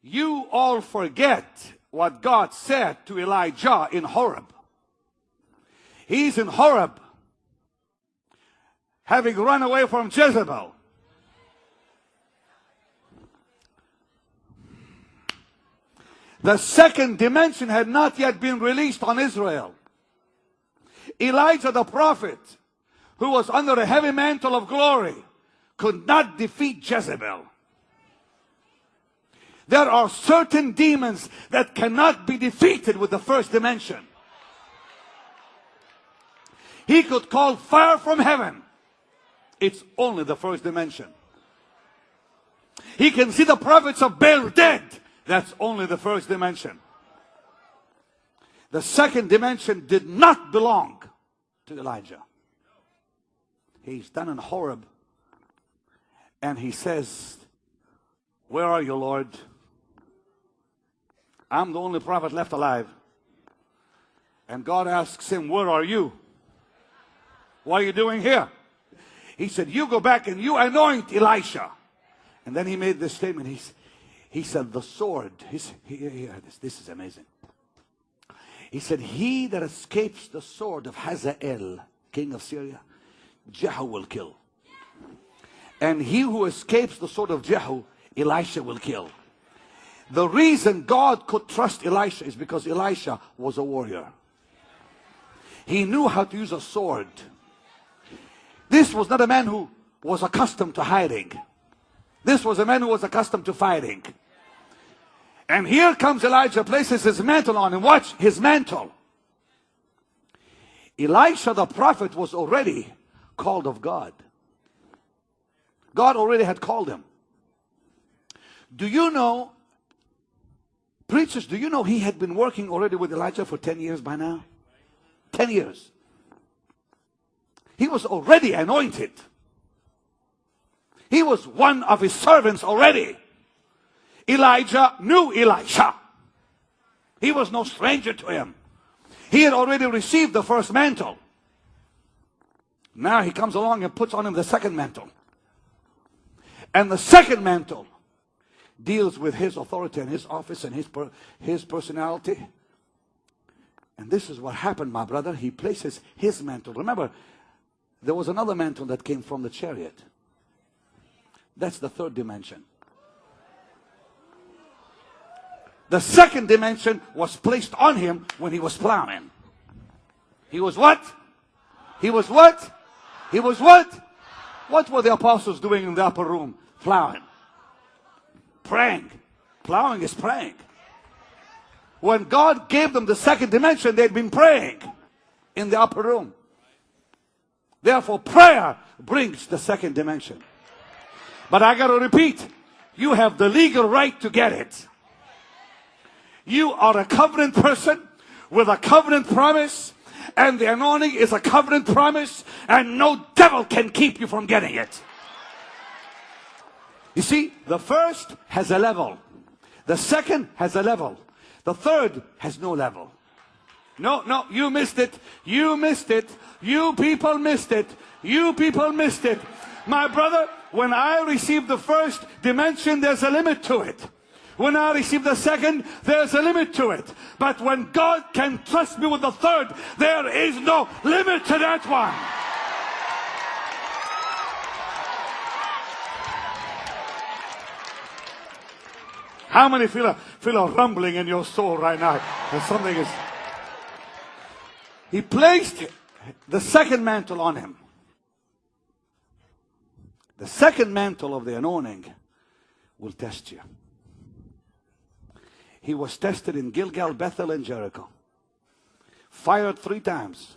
You all forget what God said to Elijah in Horeb. He's in Horeb, having run away from Jezebel. The second dimension had not yet been released on Israel. Elijah the prophet, who was under a heavy mantle of glory, could not defeat Jezebel. There are certain demons that cannot be defeated with the first dimension. He could call fire from heaven. It's only the first dimension. He can see the prophets of Baal dead. That's only the first dimension. The second dimension did not belong to Elijah. He's done in Horeb. And he says, where are you, Lord? I'm the only prophet left alive. And God asks him, where are you? What are you doing here? He said, you go back and you anoint Elisha. And then he made this statement. He said, the sword. This is amazing. He said, he that escapes the sword of Hazael, king of Syria, Jehu will kill. And he who escapes the sword of Jehu, Elisha will kill. The reason God could trust Elisha is because Elisha was a warrior. He knew how to use a sword. This was not a man who was accustomed to hiding. This was a man who was accustomed to fighting. And here comes Elijah, places his mantle on him. Watch his mantle. Elisha the prophet was already called of God. God already had called him. Do you know, preachers, do you know he had been working already with Elijah for 10 years by now? 10 years. He was already anointed. He was one of his servants already. Elijah knew Elisha. He was no stranger to him. He had already received the first mantle. Now he comes along and puts on him the second mantle. And the second mantle deals with his authority and his office and his personality. And this is what happened, my brother. He places his mantle. Remember, there was another mantle that came from the chariot. That's the third dimension. The second dimension was placed on him when he was plowing. He was what? He was what? He was what? What were the apostles doing in the upper room? Plowing. Praying. Plowing is praying. When God gave them the second dimension, they'd been praying in the upper room. Therefore, prayer brings the second dimension. But I got to repeat, you have the legal right to get it. You are a covenant person with a covenant promise, and the anointing is a covenant promise, and no devil can keep you from getting it. You see, the first has a level. The second has a level. The third has no level. No, you missed it. You missed it. You people missed it. You people missed it. My brother, when I received the first dimension, there's a limit to it. When I receive the second, there's a limit to it. But when God can trust me with the third, there is no limit to that one. How many feel a rumbling in your soul right now? That something is... He placed the second mantle on him. The second mantle of the anointing will test you. He was tested in Gilgal, Bethel, and Jericho. Fired 3 times.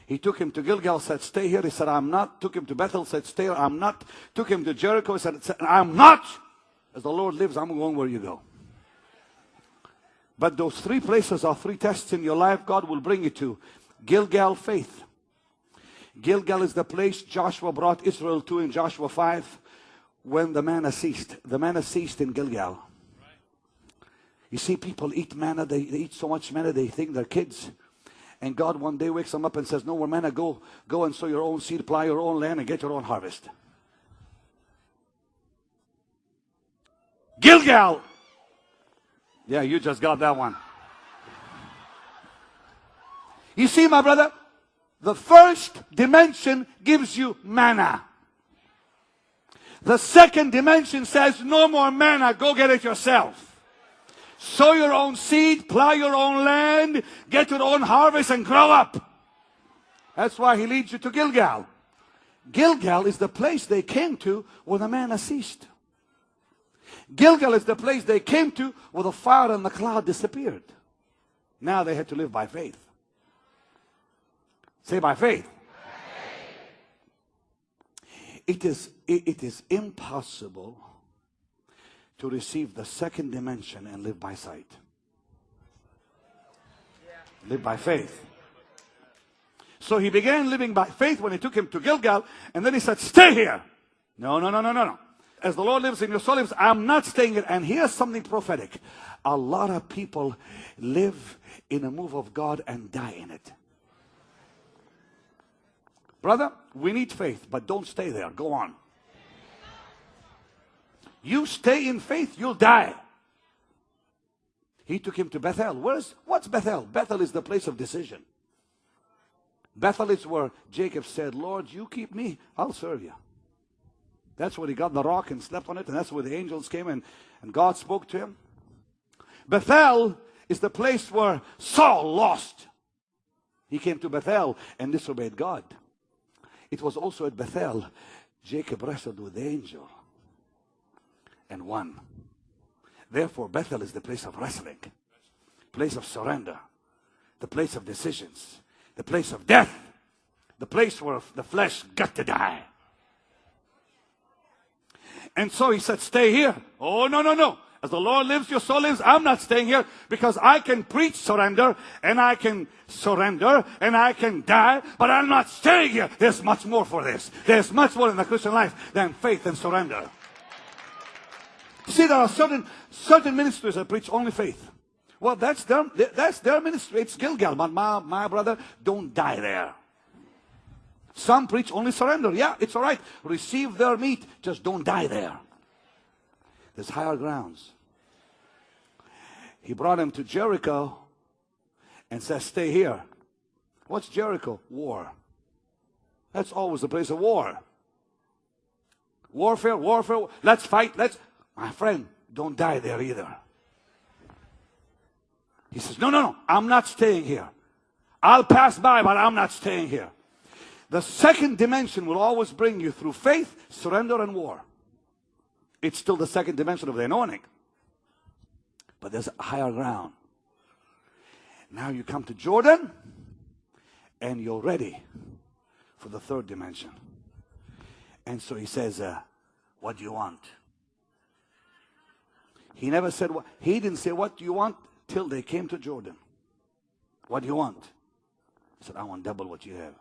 He took him to Gilgal, said, stay here. He said, I'm not. Took him to Bethel, said, stay here. I'm not. Took him to Jericho, said, I'm not. As the Lord lives, I'm going where you go. But those 3 places are 3 tests in your life God will bring you to. Gilgal, faith. Gilgal is the place Joshua brought Israel to in Joshua 5 when the manna ceased. The manna ceased in Gilgal. You see, people eat manna. They eat so much manna they think they're kids. And God one day wakes them up and says, no more manna. Go and sow your own seed, plow your own land, and get your own harvest. Gilgal Yeah, you just got that one. You see, my brother, the first dimension gives you manna. The second dimension says, no more manna, go get it yourself. Sow your own seed, plow your own land, get your own harvest and grow up. That's why he leads you to Gilgal. Gilgal is the place they came to where the manna ceased. Gilgal is the place they came to where the fire and the cloud disappeared. Now they had to live by faith. Say by faith. It is impossible to receive the second dimension and live by sight. Live by faith. So he began living by faith when he took him to Gilgal, and then he said, stay here. No. As the Lord lives and your soul lives, I'm not staying here. And here's something prophetic. A lot of people live in a move of God and die in it. Brother, we need faith, but don't stay there. Go on. You stay in faith, you'll die. He took him to Bethel. What's Bethel? Bethel is the place of decision. Bethel is where Jacob said, Lord, you keep me, I'll serve you. That's where he got the rock and slept on it, and that's where the angels came and God spoke to him. Bethel is the place where Saul lost. He came to Bethel and disobeyed God. It was also at Bethel Jacob wrestled with the angel and won. Therefore, Bethel is the place of wrestling, place of surrender, the place of decisions, the place of death, the place where the flesh got to die. And so he said, stay here. Oh, no. As the Lord lives, your soul lives, I'm not staying here, because I can preach surrender, and I can surrender, and I can die, but I'm not staying here. There's much more for this. There's much more in the Christian life than faith and surrender. See, there are certain ministries that preach only faith. Well, that's their ministry. It's Gilgal, but my brother, don't die there. Some preach only surrender. Yeah, it's all right. Receive their meat. Just don't die there. There's higher grounds. He brought him to Jericho and says, stay here. What's Jericho? War. That's always a place of war. Warfare. Let's fight. My friend, don't die there either. He says, no. I'm not staying here. I'll pass by, but I'm not staying here. The second dimension will always bring you through faith, surrender, and war. It's still the second dimension of the anointing. But there's a higher ground. Now you come to Jordan, and you're ready for the third dimension. And so he says, what do you want? He never said what. He didn't say, what do you want? Till they came to Jordan. What do you want? He said, I want double what you have.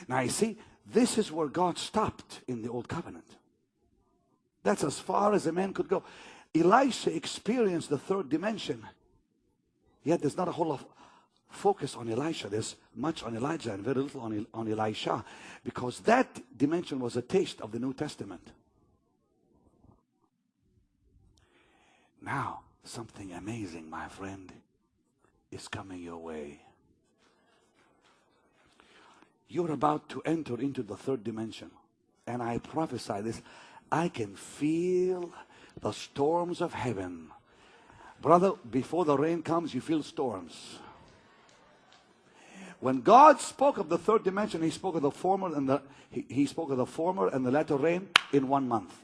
Now you see, this is where God stopped in the old covenant. That's as far as a man could go. Elisha experienced the third dimension. Yet there's not a whole lot of focus on Elisha. There's much on Elijah and very little on Elisha. Because that dimension was a taste of the New Testament. Now, something amazing, my friend, is coming your way. You're about to enter into the third dimension. And I prophesy this. I can feel the storms of heaven. Brother, before the rain comes, you feel storms. When God spoke of the third dimension, he spoke of the former and the latter rain in 1 month.